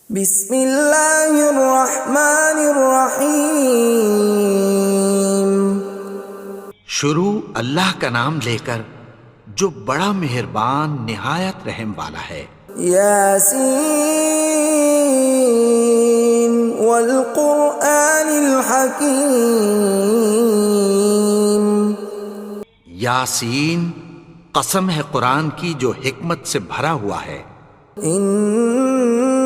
بسم اللہ الرحمن الرحیم۔ شروع اللہ کا نام لے کر جو بڑا مہربان نہایت رحم والا ہے۔ یاسین والقرآن الحکیم۔ یاسین، قسم ہے قرآن کی جو حکمت سے بھرا ہوا ہے۔ انک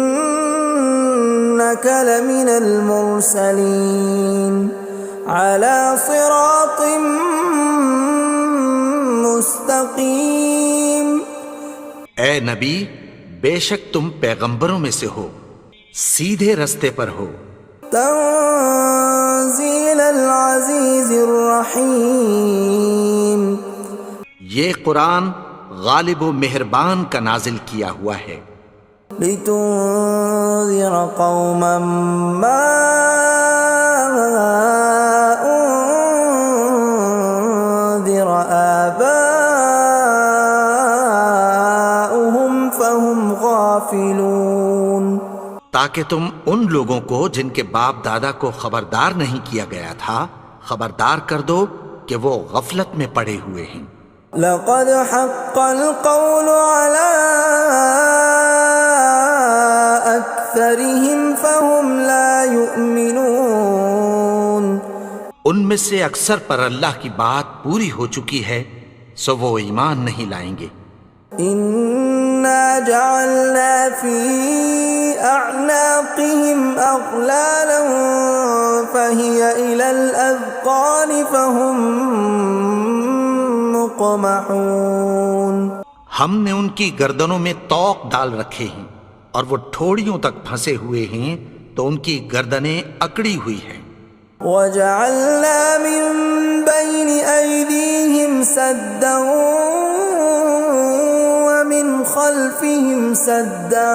لمن المرسلین علی صراط مستقیم۔ اے نبی، بے شک تم پیغمبروں میں سے ہو، سیدھے رستے پر ہو۔ تنزیل العزیز الرحیم۔ یہ قرآن غالب و مہربان کا نازل کیا ہوا ہے۔ لتنذر قوما ما انذر آباؤهم فهم غافلون۔ تاکہ تم ان لوگوں کو جن کے باپ دادا کو خبردار نہیں کیا گیا تھا خبردار کر دو کہ وہ غفلت میں پڑے ہوئے ہیں۔ لقد حق القول على أكثرهم فهم لا يؤمنون۔ ان میں سے اکثر پر اللہ کی بات پوری ہو چکی ہے سو وہ ایمان نہیں لائیں گے۔ إنا جعلنا في أعناقهم أغلالا فهي إلى الأذقان فهم مقمحون۔ ہم نے ان کی گردنوں میں طوق ڈال رکھے ہیں اور وہ ٹھوڑیوں تک پھنسے ہوئے ہیں تو ان کی گردنیں اکڑی ہوئی ہیں۔ وَجَعَلْنَا مِن بَيْنِ أَيْدِيهِمْ سَدًّا وَمِنْ خَلْفِهِمْ سَدًّا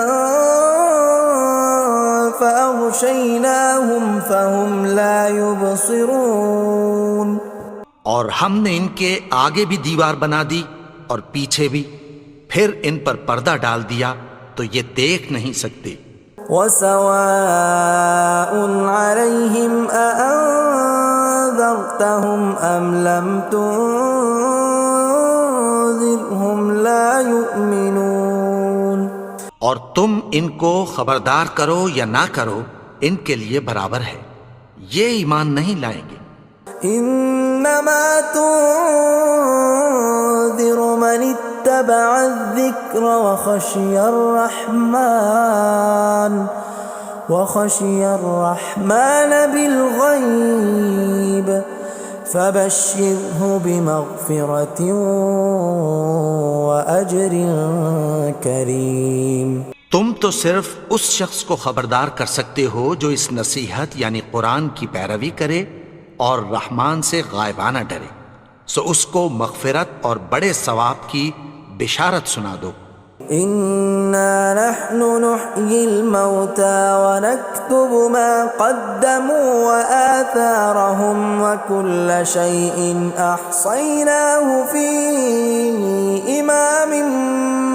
فَأَغْشَيْنَاهُمْ فَهُمْ لَا يُبْصِرُونَ۔ اور ہم نے ان کے آگے بھی دیوار بنا دی اور پیچھے بھی، پھر ان پر پردہ ڈال دیا تو یہ دیکھ نہیں سکتے۔ وَسَوَاءٌ عَلَيْهِمْ أَأَنذَرْتَهُمْ أَمْ لَمْ تُنذِرْهُمْ لَا يُؤْمِنُونَ۔ اور تم ان کو خبردار کرو یا نہ کرو ان کے لیے برابر ہے، یہ ایمان نہیں لائیں گے۔ انما تنذر من اتبع الذکر وخشی الرحمن بالغیب فبشرہ بمغفرۃ واجر کریم۔ تم تو صرف اس شخص کو خبردار کر سکتے ہو جو اس نصیحت یعنی قرآن کی پیروی کرے اور رحمان سے غائبانہ ڈرے، سو اس کو مغفرت اور بڑے ثواب کی بشارت سنا دو۔ اِنَّا نَحْنُ نُحْيِي الْمَوْتَى وَنَكْتُبُ مَا قَدَّمُوا وَآثَارَهُمْ وَكُلَّ شَيْءٍ أَحْصَيْنَاهُ فِي إِمَامٍ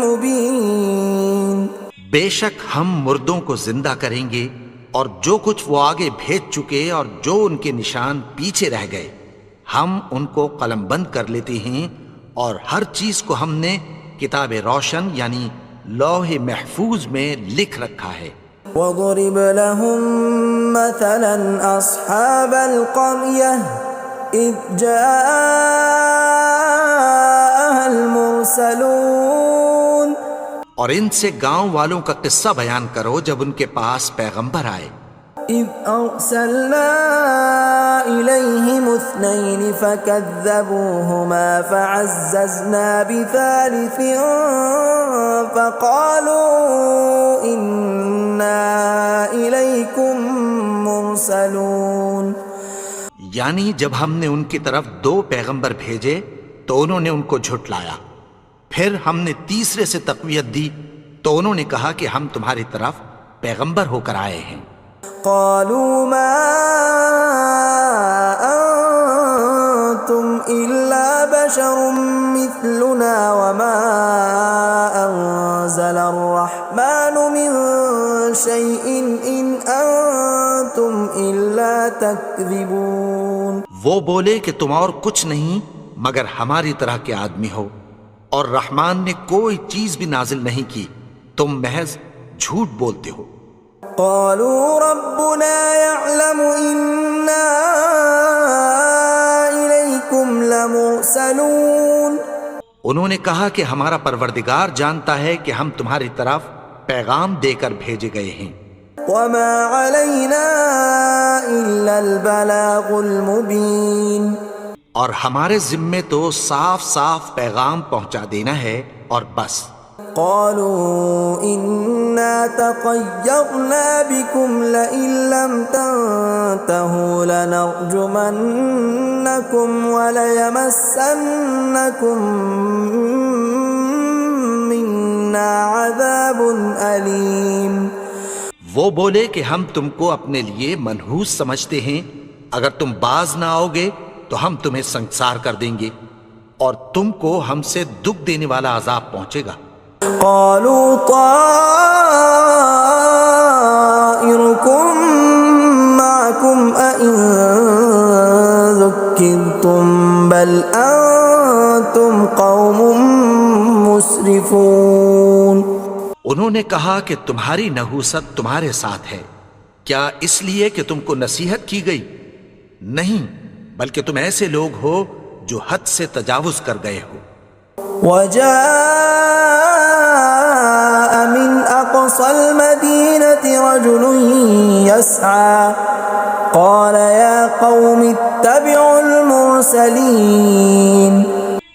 مُبِينٍ۔ بے شک ہم مردوں کو زندہ کریں گے اور جو کچھ وہ آگے بھیج چکے اور جو ان کے نشان پیچھے رہ گئے ہم ان کو قلم بند کر لیتے ہیں، اور ہر چیز کو ہم نے کتاب روشن یعنی لوح محفوظ میں لکھ رکھا ہے۔ وَضُرِبْ لَهُم مَّثَلًا أَصْحَابَ الْقَرْيَةِ إِذْ جَاءَهَا الْمُرْسَلُونَ۔ اور ان سے گاؤں والوں کا قصہ بیان کرو جب ان کے پاس پیغمبر آئے۔ إِذْ أَرْسَلْنَا إِلَيْهِمُ اثْنَيْنِ فَكَذَّبُوهُمَا فَعَزَّزْنَا بِثَالِثٍ فَقَالُوا إِنَّا إِلَيْكُمْ مُرْسَلُونَ۔ یعنی جب ہم نے ان کی طرف دو پیغمبر بھیجے تو انہوں نے ان کو جھٹلایا، پھر ہم نے تیسرے سے تقویت دی تو انہوں نے کہا کہ ہم تمہاری طرف پیغمبر ہو کر آئے ہیں۔ قالوا ما أنتم إلا بشر مثلنا وما أنزل الرحمن من شيء إن أنتم إلا تكذبون. وہ بولے کہ تم اور کچھ نہیں مگر ہماری طرح کے آدمی ہو، اور رحمان نے کوئی چیز بھی نازل نہیں کی، تم محض جھوٹ بولتے ہو. قالوا ربنا يعلم إنا إليكم لمرسلون. انہوں نے کہا کہ ہمارا پروردگار جانتا ہے کہ ہم تمہاری طرف پیغام دے کر بھیجے گئے ہیں. وما علينا إلا البلاغ المبين. اور ہمارے ذمے تو صاف صاف پیغام پہنچا دینا ہے اور بس. قالوا إنا تطيرنا بكم لئن لم تنتهوا لنرجمنكم وليمسنكم منا عذاب أليم. وہ بولے کہ ہم تم کو اپنے لیے منحوس سمجھتے ہیں، اگر تم باز نہ آؤ گے تو ہم تمہیں سنسار کر دیں گے اور تم کو ہم سے دکھ دینے والا عذاب پہنچے گا. قالوا طائركم معكم أئن ذكرتم بل أنتم قوم مسرفون. انہوں نے کہا کہ تمہاری نحوست تمہارے ساتھ ہے، کیا اس لیے کہ تم کو نصیحت کی گئی؟ نہیں، بلکہ تم ایسے لوگ ہو جو حد سے تجاوز کر گئے ہو. وجاء من أقصى المدينة رجل يسعى قال يا قوم اتبعوا المرسلين.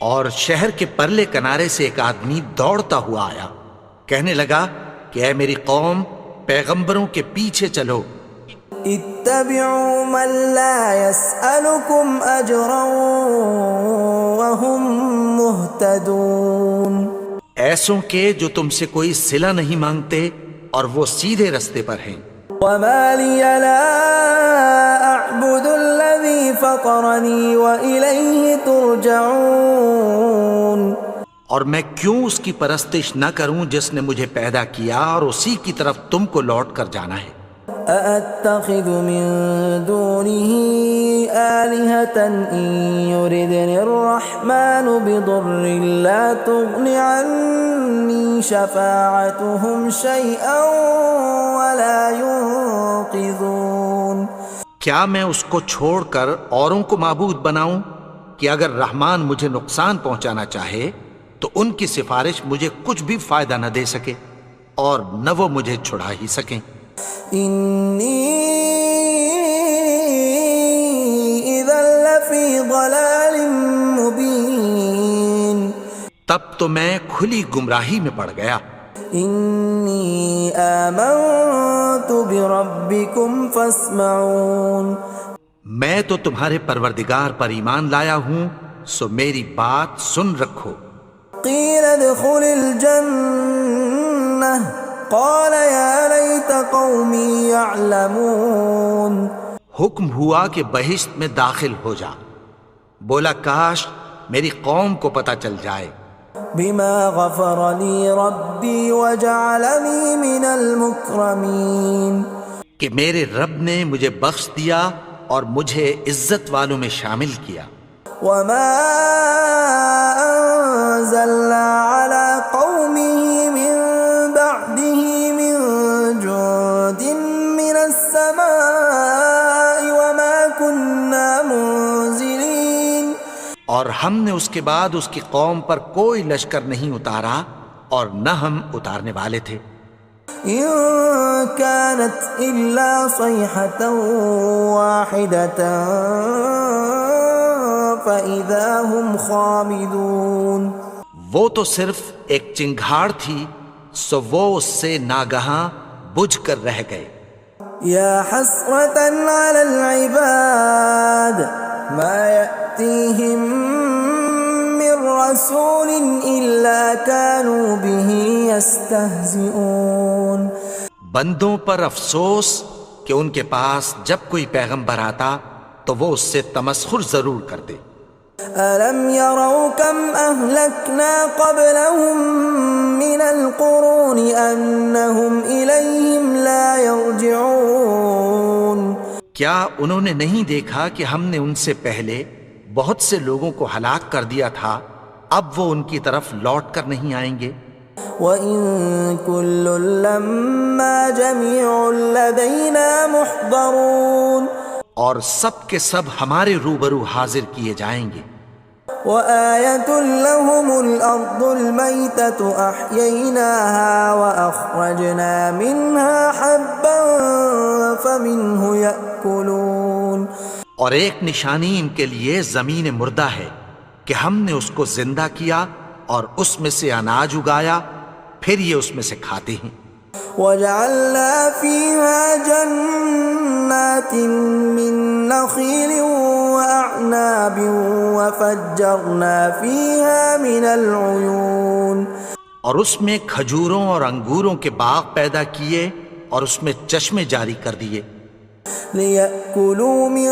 اور شہر کے پرلے کنارے سے ایک آدمی دوڑتا ہوا آیا، کہنے لگا کہ اے میری قوم، پیغمبروں کے پیچھے چلو. اتبعوا من لا يسألكم أجرا وهم مهتدون. ایسوں کے جو تم سے کوئی صلہ نہیں مانگتے اور وہ سیدھے رستے پر ہیں. وما لي لا أعبد الذي فطرني وإليه ترجعون. اور میں کیوں اس کی پرستش نہ کروں جس نے مجھے پیدا کیا اور اسی کی طرف تم کو لوٹ کر جانا ہے. أأتخذ من دونه آلهة إن يردني الرحمن بضر لا تغن عني شفاعتهم شيئا ولا ينقذون. کیا میں اس کو چھوڑ کر اوروں کو معبود بناؤں کہ اگر رحمان مجھے نقصان پہنچانا چاہے تو ان کی سفارش مجھے کچھ بھی فائدہ نہ دے سکے اور نہ وہ مجھے چھڑا ہی سکیں. إني إذا لفي ضلال مبين. تب تو میں کھلی گمراہی میں پڑ گیا. إني آمنت بربكم فاسمعون. میں تو تمہارے پروردگار پر ایمان لایا ہوں، سو میری بات سن رکھو. قيل ادخل الجنة قال يا ليت قومي يعلمون. حکم ہوا کہ بہشت میں داخل ہو جا. بولا کاش میری قوم کو پتہ چل جائے. بما غفر لي ربي وجعلني من المكرمين. کہ میرے رب نے مجھے بخش دیا اور مجھے عزت والوں میں شامل کیا. وما أنزلنا على قومه من بعده من جند من السماء وما كنا منزلين. اور ہم نے اس کے بعد اس کی قوم پر کوئی لشکر نہیں اتارا اور نہ ہم اتارنے والے تھے. إن كانت إلا صيحة واحدة فإذا هم خامدون. وہ تو صرف ایک چنگھاڑ تھی، سو وہ اس سے ناگہاں بجھ کر رہ گئے. يا حسرة على العباد ما يأتيهم من رسول إلا كانوا به يستهزئون. بندوں پر افسوس کہ ان کے پاس جب کوئی پیغمبر آتا تو وہ اس سے تمسخر ضرور کرتے. ألم يروا كم أهلكنا قبلهم من القرون أنهم إليهم لا يرجعون کیا انہوں نے نہیں دیکھا کہ ہم نے ان سے پہلے بہت سے لوگوں کو ہلاک کر دیا تھا، اب وہ ان کی طرف لوٹ کر نہیں آئیں گے؟ وَإِن كُلٌّ لَّمَّا جَمِيعٌ لَّدَيْنَا مُحْضَرُونَ اور سب کے سب ہمارے روبرو حاضر کیے جائیں گے۔ وَآيَةٌ لَّهُمُ الْأَرْضُ الْمَيْتَةُ أَحْيَيْنَاهَا وَأَخْرَجْنَا مِنْهَا حَبًّا فَمِنْهُ يَأْكُلُونَ اور ایک نشانی ان کے لیے زمین مردہ ہے کہ ہم نے اس کو زندہ کیا اور اس میں سے اناج اگایا، پھر یہ اس میں سے کھاتے ہیں۔ وَجَعَلْنَا فِيهَا جَنَّاتٍ مِّن نَّخِيلٍ وَأَعْنَابٍ وَفَجَّرْنَا فِيهَا مِنَ الْعُيُونِ اور اس میں کھجوروں اور انگوروں کے باغ پیدا کیے اور اس میں چشمے جاری کر دیے، لِيَأْكُلُوا مِن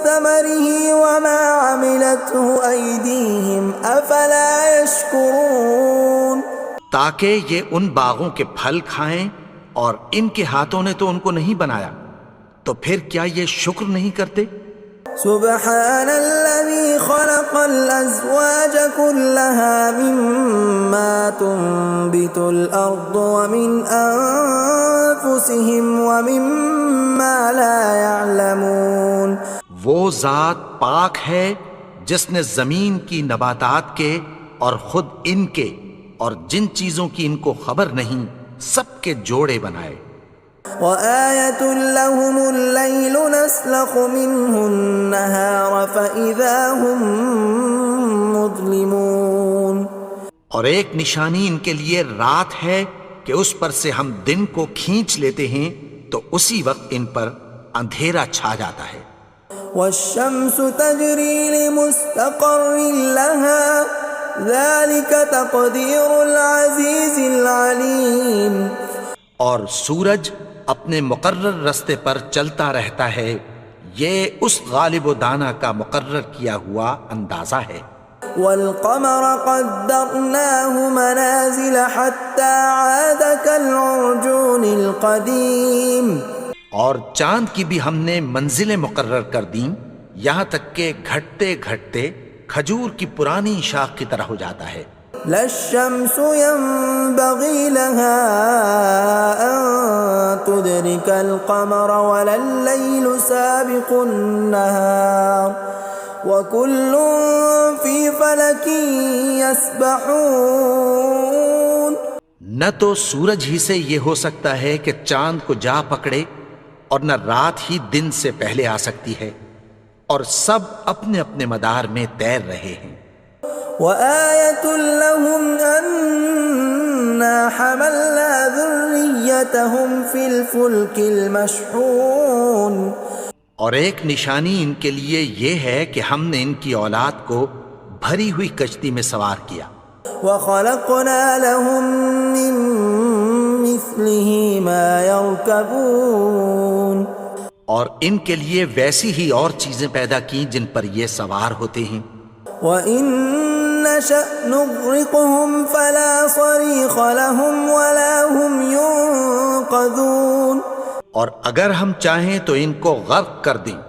ثَمَرِهِ وَمَا عَمِلَتْهُ أَيْدِيهِمْ أَفَلَا يَشْكُرُونَ تاکہ یہ ان باغوں کے پھل کھائیں، اور ان کے ہاتھوں نے تو ان کو نہیں بنایا، تو پھر کیا یہ شکر نہیں کرتے؟ سبحان الذي خلق الأزواج كلها مما تنبت الأرض ومن أنفسهم ومما لا يعلمون وہ ذات پاک ہے جس نے زمین کی نباتات کے اور خود ان کے اور جن چیزوں کی ان کو خبر نہیں سب کے جوڑے بنائے۔ وَآيَةٌ لَّهُمُ اللَّيْلُ نَسْلَخُ مِنْهُ النَّهَارَ فَإِذَا هُمْ مُظْلِمُونَ اور ایک نشانی ان کے لیے رات ہے کہ اس پر سے ہم دن کو کھینچ لیتے ہیں تو اسی وقت ان پر اندھیرا چھا جاتا ہے۔ وَالشَّمْسُ تَجْرِي لِمُسْتَقَرٍّ لَّهَا ذَلِكَ تَقْدِيرُ الْعَزِيزِ الْعَلِيمِ اور سورج اپنے مقرر رستے پر چلتا رہتا ہے، یہ اس غالب و دانا کا مقرر کیا ہوا اندازہ ہے۔ وَالْقَمَرَ قَدَّرْنَاهُ مَنَازِلَ حَتَّى عَادَ كَالْعُرْجُونِ الْقَدِيمِ اور چاند کی بھی ہم نے منزلیں مقرر کر دیں، یہاں تک کہ گھٹتے گھٹتے کھجور کی پرانی شاخ کی طرح ہو جاتا ہے۔ لا الشمس ينبغي لها أن تدرك القمر ولا الليل سابق النهار وكل في فلك يسبحون نہ تو سورج ہی سے یہ ہو سکتا ہے کہ چاند کو جا پکڑے، اور نہ رات ہی دن سے پہلے آ سکتی ہے، اور سب اپنے اپنے مدار میں تیر رہے ہیں۔ وَآيَةٌ لَّهُمْ أَنَّا حَمَلْنَا ذُرِّيَّتَهُمْ فِي الْفُلْكِ الْمَشْحُونِ اور ایک نشانی ان کے لیے یہ ہے کہ ہم نے ان کی اولاد کو بھری ہوئی کشتی میں سوار کیا۔ وَخَلَقْنَا لَهُم مِّن مِّثْلِهِ مَا يَرْكَبُونَ اور ان کے لیے ویسی ہی اور چیزیں پیدا کی جن پر یہ سوار ہوتے ہیں۔ وَإِن نَّشَأْ نُغْرِقْهُمْ فَلَا صَرِيخَ لَهُمْ وَلَا هُمْ يُنقَذُونَ اور اگر ہم چاہیں تو ان کو غرق کر دیں،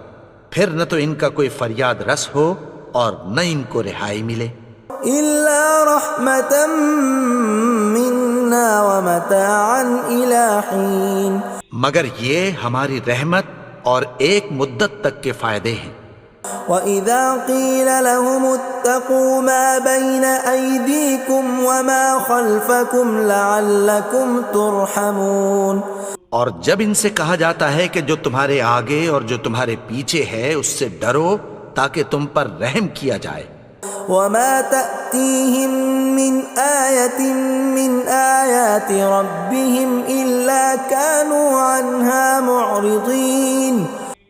پھر نہ تو ان کا کوئی فریاد رس ہو اور نہ ان کو رہائی ملے۔ إِلَّا رَحْمَةً مِّنَّا وَمَتَاعًا إِلَىٰ حِينٍ مگر یہ ہماری رحمت اور ایک مدت تک کے فائدے ہیں۔ وَإِذَا قِيلَ لَهُمُ اتَّقُوا مَا بَيْنَ أَيْدِيكُمْ وَمَا خَلْفَكُمْ لَعَلَّكُمْ تُرْحَمُونَ اور جب ان سے کہا جاتا ہے کہ جو تمہارے آگے اور جو تمہارے پیچھے ہے اس سے ڈرو تاکہ تم پر رحم کیا جائے۔ وَمَا تَأْتِيهِم مِّنْ آيَةٍ مِّنْ آيَاتِ رَبِّهِمْ إِلَّا كَانُوا عَنْهَا مُعْرِضِينَ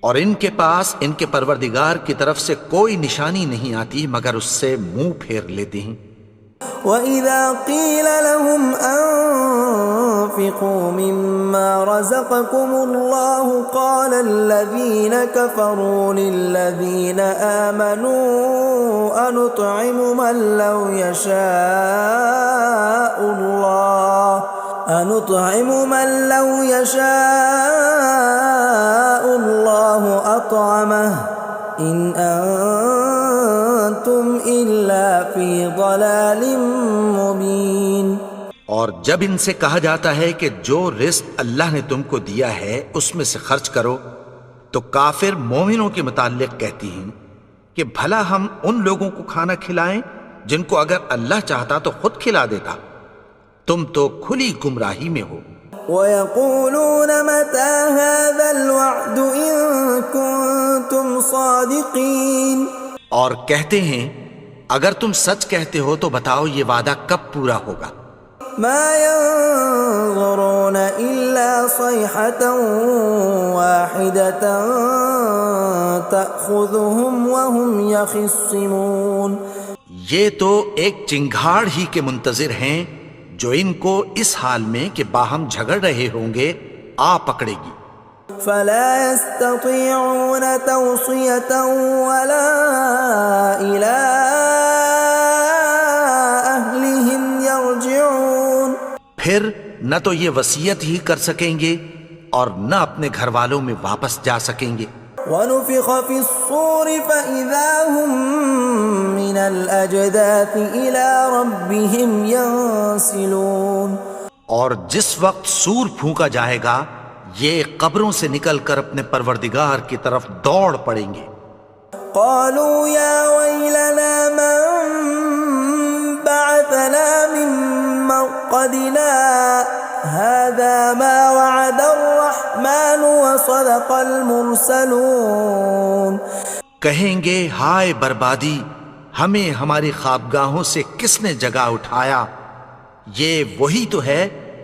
اور ان کے پاس ان کے پروردگار کی طرف سے کوئی نشانی نہیں آتی مگر اس سے منہ پھیر لیتے ہیں۔ وَإِذَا قِيلَ لَهُمْ وأنفقوا مما رزقكم الله قال الذين كفروا للذين آمنوا أنطعم من لو يشاء الله أطعمه إن أنتم إلا في ضلال مبين۔ اور جب ان سے کہا جاتا ہے کہ جو رزق اللہ نے تم کو دیا ہے اس میں سے خرچ کرو، تو کافر مومنوں کے متعلق کہتی ہیں کہ بھلا ہم ان لوگوں کو کھانا کھلائیں جن کو اگر اللہ چاہتا تو خود کھلا دیتا، تم تو کھلی گمراہی میں ہو۔ وَيَقُولُونَ مَتَى هَذَا الْوَعْدُ إِن كُنتُمْ صَادِقِينَ، اور کہتے ہیں اگر تم سچ کہتے ہو تو بتاؤ یہ وعدہ کب پورا ہوگا۔ مَا يَنظُرُونَ إِلَّا صَيْحَةً وَاحِدَةً تَأْخُذُهُمْ وَهُمْ يَخِصِّمُونَ، یہ تو ایک چنگھاڑ ہی کے منتظر ہیں جو ان کو اس حال میں کہ باہم جھگڑ رہے ہوں گے آ پکڑے گی۔ فَلَا يَسْتَطِيعُونَ تَوْصِيَةً وَلَا إِلَىٰ أَهْلِهِمْ يَرْجِعُونَ، پھر نہ تو یہ وصیت ہی کر سکیں گے اور نہ اپنے گھر والوں میں واپس جا سکیں گے۔ وَنُفِخَ فِي الصُّورِ فَإِذَا هُم مِّنَ الْأَجْدَاثِ إِلَىٰ رَبِّهِمْ يَنسِلُونَ، اور جس وقت سور پھونکا جائے گا یہ قبروں سے نکل کر اپنے پروردگار کی طرف دوڑ پڑیں گے۔ قالوا يا ويلنا من بعثنا من مرقدنا هذا ما وعد الرحمن وصدق المرسلون، کہیں گے ہائے بربادی، ہمیں ہماری خوابگاہوں سے کس نے جگا اٹھایا، یہ وہی تو ہے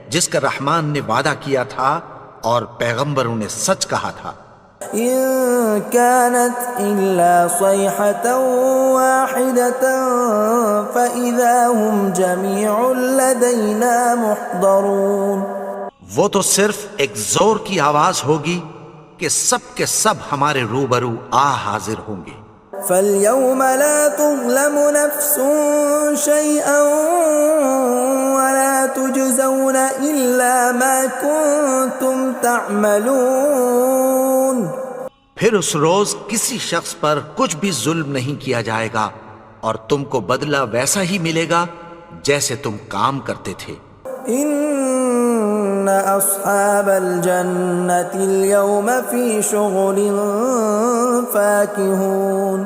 جس کا رحمان نے وعدہ کیا تھا اور پیغمبروں نے سچ کہا تھا۔ إن كانت إلا صيحة واحدة فإذا هم جميع لدينا محضرون، وہ تو صرف ایک زور کی آواز ہوگی کہ سب کے سب ہمارے روبرو آ حاضر ہوں گے۔ فاليوم لا تظلم نفس شيئا ولا تجزون إلا ما كنتم تعملون، پھر اس روز کسی شخص پر کچھ بھی ظلم نہیں کیا جائے گا اور تم کو بدلہ ویسا ہی ملے گا جیسے تم کام کرتے تھے۔ ان اصحاب الجنة اليوم في شغل فاكهون،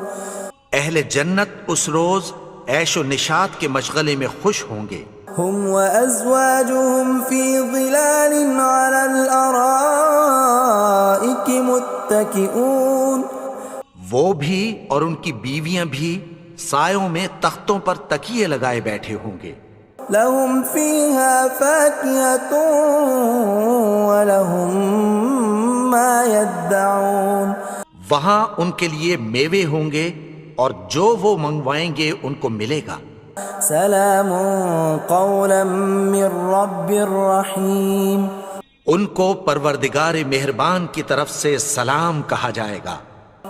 اہل جنت اس روز عیش و نشاط کے مشغلے میں خوش ہوں گے۔ هم وازواجهم في ظلال على الارائك متكئون، وہ بھی اور ان کی بیویاں بھی سایوں میں تختوں پر تکیے لگائے بیٹھے ہوں گے۔ لهم فيها فاكهة ولهم ما يدعون، وہاں ان کے لیے میوے ہوں گے اور جو وہ منگوائیں گے ان کو ملے گا۔ سلام قولا من رب رحیم، ان کو پروردگار مہربان کی طرف سے سلام کہا جائے گا۔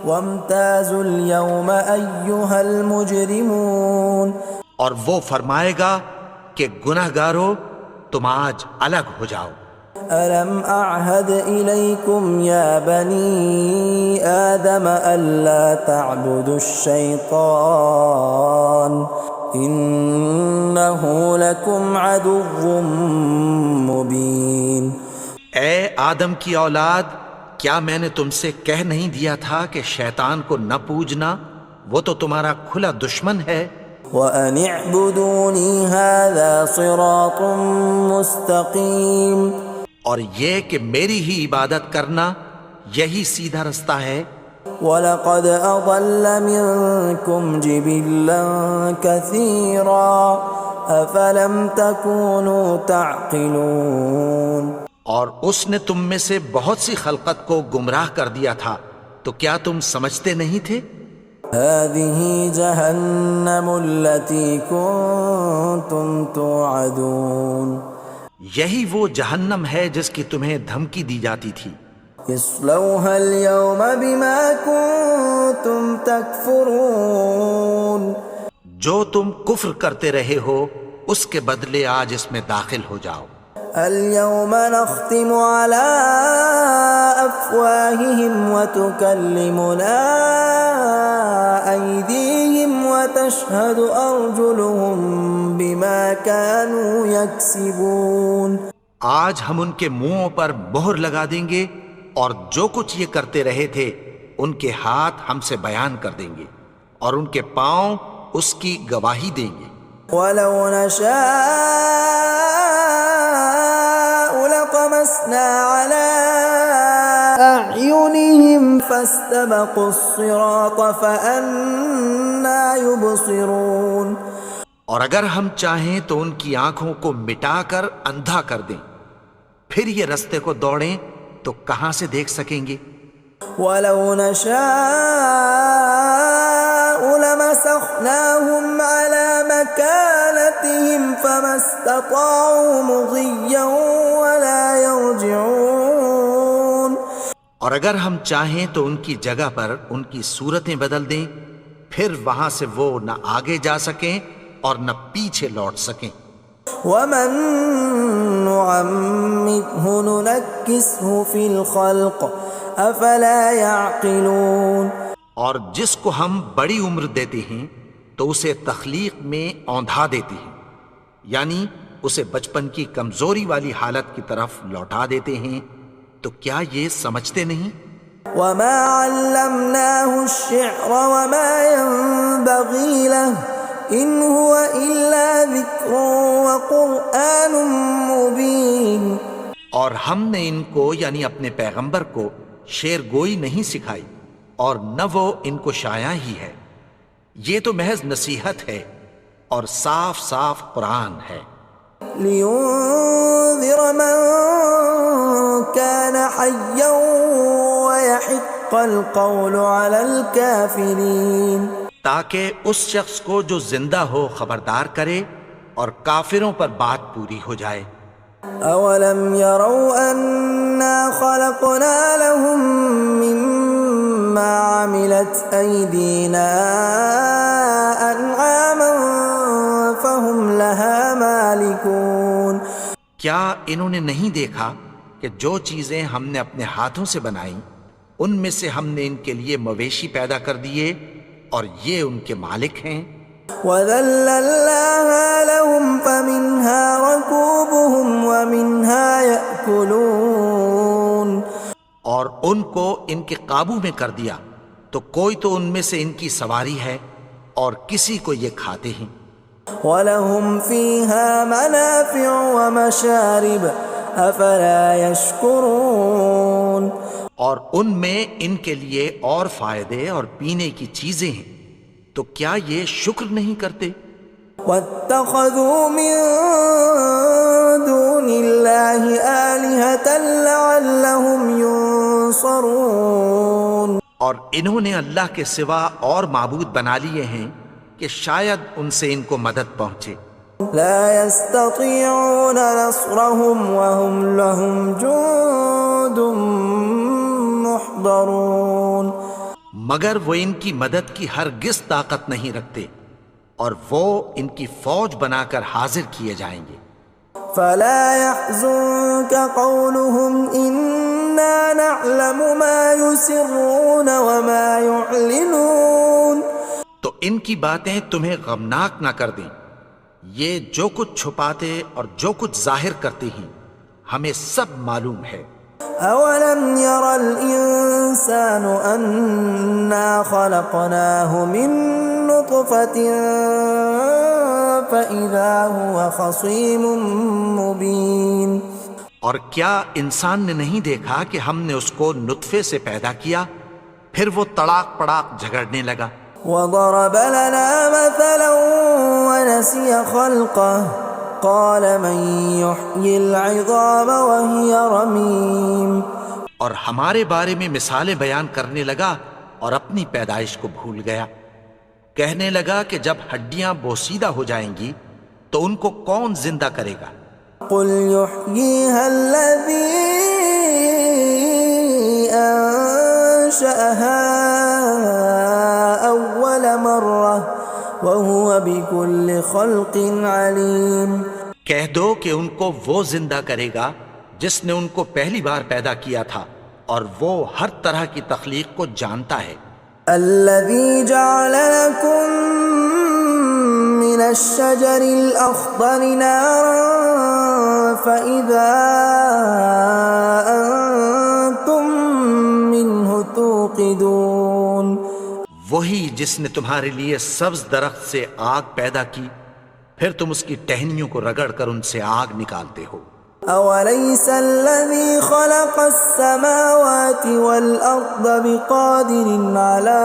وامتازوا اليوم ایھا المجرمون، اور وہ فرمائے گا کہ گنہگارو تم آج الگ ہو جاؤ۔ ألم أعهد إليكم يا بني آدم ألا تعبدوا الشيطان إنه لكم عدو مبين۔ اے آدم کی اولاد، کیا میں نے تم سے کہہ نہیں دیا تھا کہ شیطان کو نہ پوجنا، وہ تو تمہارا کھلا دشمن ہے۔ وَأَنِ اعْبُدُونِي هَذَا صِرَاطٌ مُسْتَقِيمٌ، اور یہ کہ میری ہی عبادت کرنا یہی سیدھا رستہ ہے۔ وَلَقَدْ أَضَلَّ مِنْكُمْ جِبِلًّا كَثِيرًا أَفَلَمْ تَكُونُوا تَعْقِلُونَ، اور اس نے تم میں سے بہت سی خلقت کو گمراہ کر دیا تھا، تو کیا تم سمجھتے نہیں تھے؟ هَذِهِ جَهَنَّمُ الَّتِي كُنْتُمْ تُوعَدُونَ، یہی وہ جہنم ہے جس کی تمہیں دھمکی دی جاتی تھی. اصلوها اليوم بما كنتم تكفرون. جو تم کفر کرتے رہے ہو اس کے بدلے آج اس میں داخل ہو جاؤ. اليوم نختم على أفواههم وتكلمنا أيديهم وتشهد أرجلهم بما كانوا يكسبون. آج ہم ان کے منہوں پر مہر لگا دیں گے اور جو کچھ یہ کرتے رہے تھے ان کے ہاتھ ہم سے بیان کر دیں گے اور ان کے پاؤں اس کی گواہی دیں گے. ولو نشاء لطمسنا على أعينهم فاستبقوا الصراط فأنى يبصرون. اور اگر ہم چاہیں تو ان کی آنکھوں کو مٹا کر اندھا کر دیں، پھر یہ رستے کو دوڑیں تو کہاں سے دیکھ سکیں گے. ولو نشاء لمسخناهم على مكانتهم فما استطاعوا مضيا ولا يرجعون. اور اگر ہم چاہیں تو ان کی جگہ پر ان کی صورتیں بدل دیں، پھر وہاں سے وہ نہ آگے جا سکیں اور نہ پیچھے لوٹ سکیں. ومن نعمره ننكسه في الخلق افلا يعقلون. اور جس کو ہم بڑی عمر دیتے ہیں تو اسے تخلیق میں اوندھا دیتے ہیں، یعنی اسے بچپن کی کمزوری والی حالت کی طرف لوٹا دیتے ہیں. تو کیا یہ سمجھتے نہیں؟ وما علمناه الشعر وما ينبغي له ان هو الا ذکر وقرآن مبین. اور ہم نے ان کو یعنی اپنے پیغمبر کو شعر گوئی نہیں سکھائی اور نہ وہ ان کو شایع ہی ہے، یہ تو محض نصیحت ہے اور صاف صاف قرآن ہے. لینذر من كان حیا ويحق القول على الكافرین. تاکہ اس شخص کو جو زندہ ہو خبردار کرے اور کافروں پر بات پوری ہو جائے. اولم يروا انا خلقنا لهم مما عملت ايدينا انعاما فهم لها مالكون. کیا انہوں نے نہیں دیکھا کہ جو چیزیں ہم نے اپنے ہاتھوں سے بنائیں ان میں سے ہم نے ان کے لیے مویشی پیدا کر دیے اور یہ ان کے مالک ہیں. وَذَلَّلْنَاهَا لَهُمْ فَمِنْهَا رَكُوبُهُمْ وَمِنْهَا يَأْكُلُونَ. اور ان کو ان کے قابو میں کر دیا تو کوئی تو ان میں سے ان کی سواری ہے اور کسی کو یہ کھاتے ہیں. وَلَهُمْ فِيهَا مَنَافِعُ وَمَشَارِبُ أَفَلَا يَشْكُرُونَ. اور ان میں ان کے لیے اور فائدے اور پینے کی چیزیں ہیں، تو کیا یہ شکر نہیں کرتے؟ وَاتَّخَذُوا مِن دُونِ اللَّهِ آلِهَةً لَعَلَّهُمْ يُنصَرُونَ. اور انہوں نے اللہ کے سوا اور معبود بنا لیے ہیں کہ شاید ان سے ان کو مدد پہنچے. لا يستطيعون نصرهم وهم لهم جند محضرون. مگر وہ ان کی مدد کی ہرگز طاقت نہیں رکھتے اور وہ ان کی فوج بنا کر حاضر کیے جائیں گے. فلا يحزنك قولهم إنا نعلم ما يسرون وما يعلنون. تو ان کی باتیں تمہیں غمناک نہ کر دیں، یہ جو کچھ چھپاتے اور جو کچھ ظاہر کرتے ہیں ہمیں سب معلوم ہے. اولم ير الانسان انا خلقناه من نطفة فاذا هو خصيم مبين. اور کیا انسان نے نہیں دیکھا کہ ہم نے اس کو نطفے سے پیدا کیا پھر وہ تڑاک پڑاک جھگڑنے لگا. وضرب لنا مثلا ونسي خلقه قال من يحيي العظام وهي رميم. اور ہمارے بارے میں مثالیں بیان کرنے لگا اور اپنی پیدائش کو بھول گیا. کہنے لگا کہ جب ہڈیاں بوسیدہ ہو جائیں گی تو ان کو کون زندہ کرے گا قل يحييها الذي أنشأها أول مرة وهو بكل خلق عليم. کہہ دو کہ ان کو وہ زندہ کرے گا جس نے ان کو پہلی بار پیدا کیا تھا اور وہ ہر طرح کی تخلیق کو جانتا ہے. الذي جعل لكم من الشجر الأخضر نارا فإذا أنتم منه توقدون. وہی جس نے تمہارے لیے سبز درخت سے آگ پیدا کی پھر تم اس کی ٹہنیوں کو رگڑ کر ان سے آگ نکالتے ہو. أوليس الذي خلق السماوات والأرض بقادر على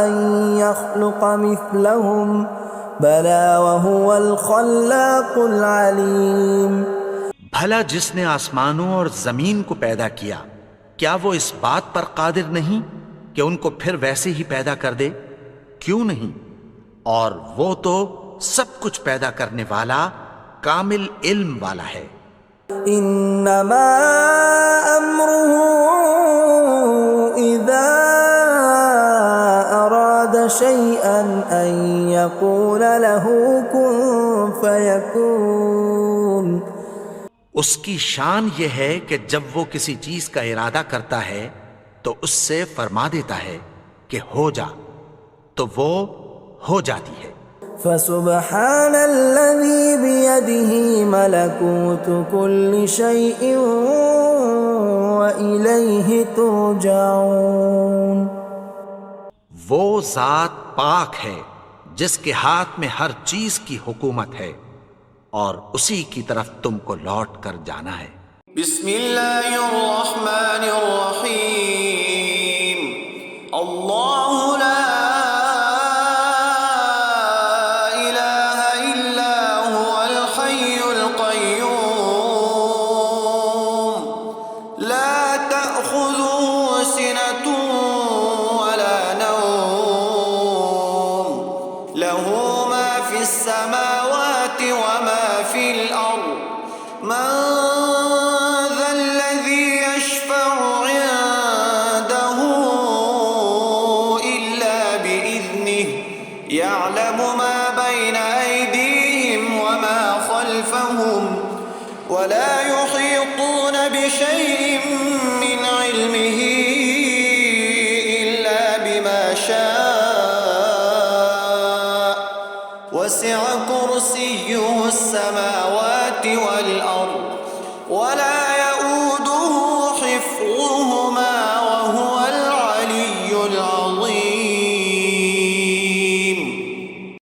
أن يخلق مثلهم بلى وهو الخلاق العليم. بھلا جس نے آسمانوں اور زمین کو پیدا کیا کیا وہ اس بات پر قادر نہیں کہ ان کو پھر ویسے ہی پیدا کر دے؟ کیوں نہیں؟ اور وہ تو سب کچھ پیدا کرنے والا کامل علم والا ہے. انما امره اذا اراد شيئا ان يقول له كن فيكون. اس کی شان یہ ہے کہ جب وہ کسی چیز کا ارادہ کرتا ہے تو اس سے فرما دیتا ہے کہ ہو جا تو وہ ہو جاتی ہے. فسبحان الذي بيده ملكوت كل شيء وإليه ترجعون. وہ ذات پاک ہے جس کے ہاتھ میں ہر چیز کی حکومت ہے اور اسی کی طرف تم کو لوٹ کر جانا ہے. بسم اللہ الرحمن الرحیم. اللہ لا السماوات وما في الأرض من ذا الذي يشفع عنده إلا بإذنه يعلم ما بين أيديهم وما خلفهم ولا يحيطون بشيء من علمه إلا بما شاء وسع كرسيه السماوات والأرض ولا